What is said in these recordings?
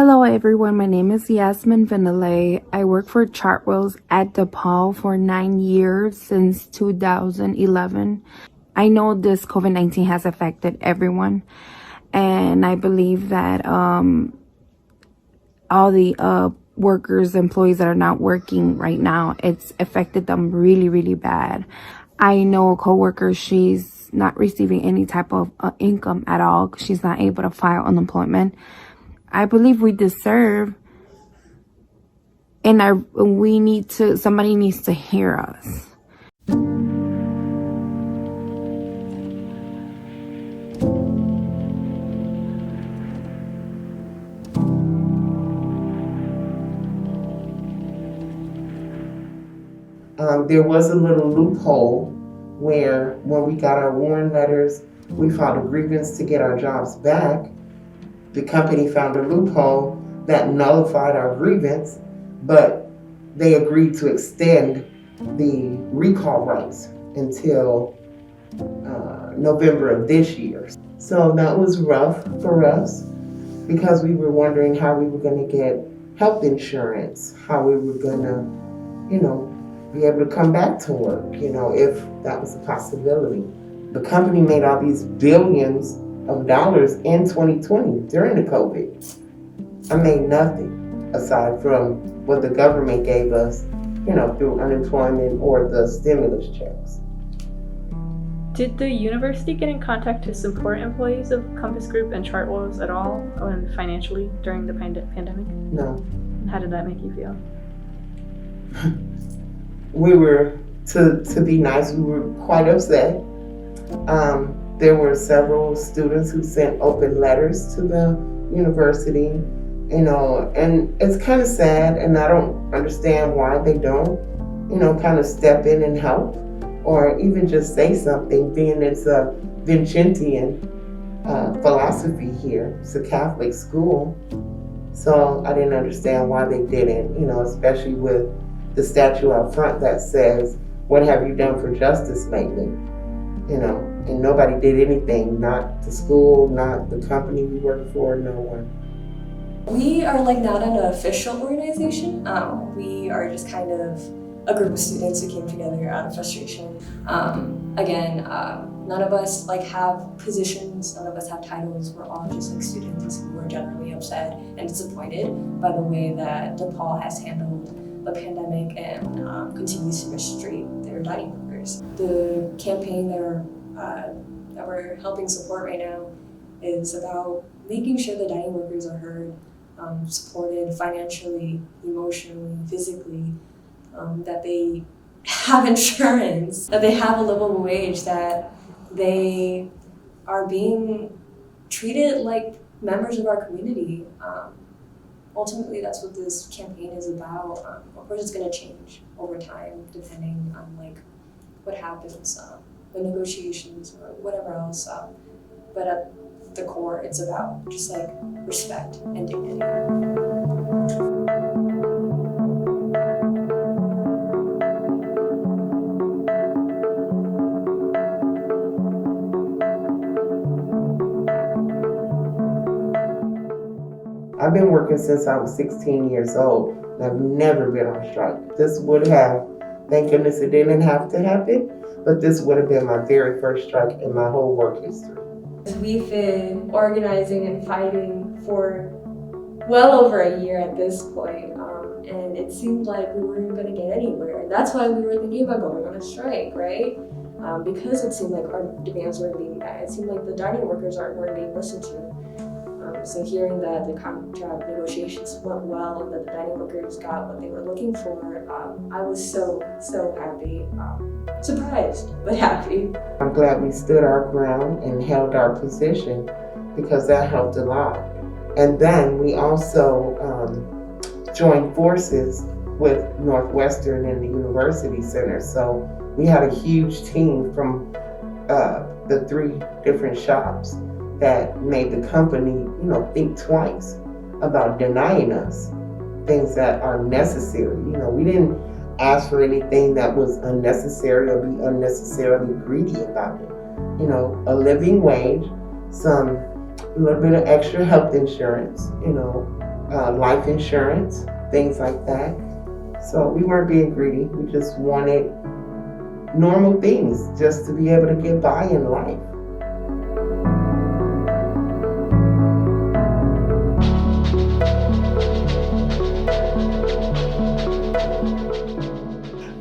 Hello everyone, my name is Yasmin Vanille. I work for Chartwells at DePaul for 9 years since 2011. I know this COVID-19 has affected everyone, and I believe that all the workers, employees that are not working right now, it's affected them really, really bad. I know a coworker, she's not receiving any type of income at all because she's not able to file unemployment. I believe we deserve, and somebody needs to hear us. There was a little loophole where when we got our warning letters, we filed a grievance to get our jobs back. The company found a loophole that nullified our grievance, but they agreed to extend the recall rights until November of this year. So that was rough for us because we were wondering how we were going to get health insurance, how we were going to, be able to come back to work, if that was a possibility. The company made all these billions of dollars in 2020 during the COVID. I made nothing aside from what the government gave us, through unemployment or the stimulus checks. Did the university get in contact to support employees of Compass Group and Chartwells at all financially during the pandemic? No. And how did that make you feel? We were, to be nice, we were quite upset. There were several students who sent open letters to the university, and it's kind of sad, and I don't understand why they don't, kind of step in and help, or even just say something, being it's a Vincentian philosophy here. It's a Catholic school. So I didn't understand why they didn't, especially with the statue out front that says, "What have you done for justice lately?" And nobody did anything, not the school, not the company we work for, no one. We are not an official organization. We are just kind of a group of students who came together out of frustration. None of us have positions, none of us have titles. We're all just students who are generally upset and disappointed by the way that DePaul has handled the pandemic and continues to mistreat their dining workers. The campaign that we're helping support right now is about making sure the dining workers are heard, supported financially, emotionally, physically, that they have insurance, that they have a livable wage, that they are being treated like members of our community. Ultimately, that's what this campaign is about. Of course, it's going to change over time, depending on what happens with negotiations or whatever else. But at the core, it's about just respect and dignity. I've been working since I was 16 years old, and I've never been on strike. This would have, thank goodness it didn't have to happen, but this would have been my very first strike in my whole work history. We've been organizing and fighting for well over a year at this point, and it seemed like we weren't going to get anywhere. And that's why we were thinking about going on a strike, right? Because it seemed like our demands weren't being met. It seemed like the dining workers weren't being listened to. So hearing that the contract negotiations went well and that the dining workers got what they were looking for, I was so happy. Surprised, but happy. I'm glad we stood our ground and held our position because that helped a lot. And then we also joined forces with Northwestern and the University Center. So we had a huge team from the 3 different shops that made the company, think twice about denying us things that are necessary. We didn't ask for anything that was unnecessary or be unnecessarily greedy about it. A living wage, a little bit of extra health insurance, life insurance, things like that. So we weren't being greedy. We just wanted normal things just to be able to get by in life.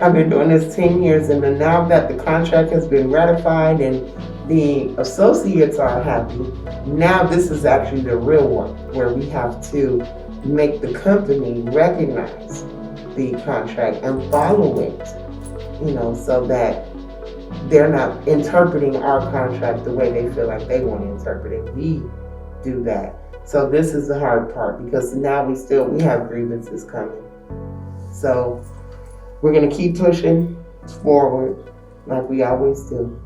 I've been doing this 10 years, and then now that the contract has been ratified and the associates are happy, now this is actually the real work where we have to make the company recognize the contract and follow it, so that they're not interpreting our contract the way they feel like they want to interpret it. We do that. So this is the hard part, because now we have grievances coming. So we're going to keep pushing forward like we always do.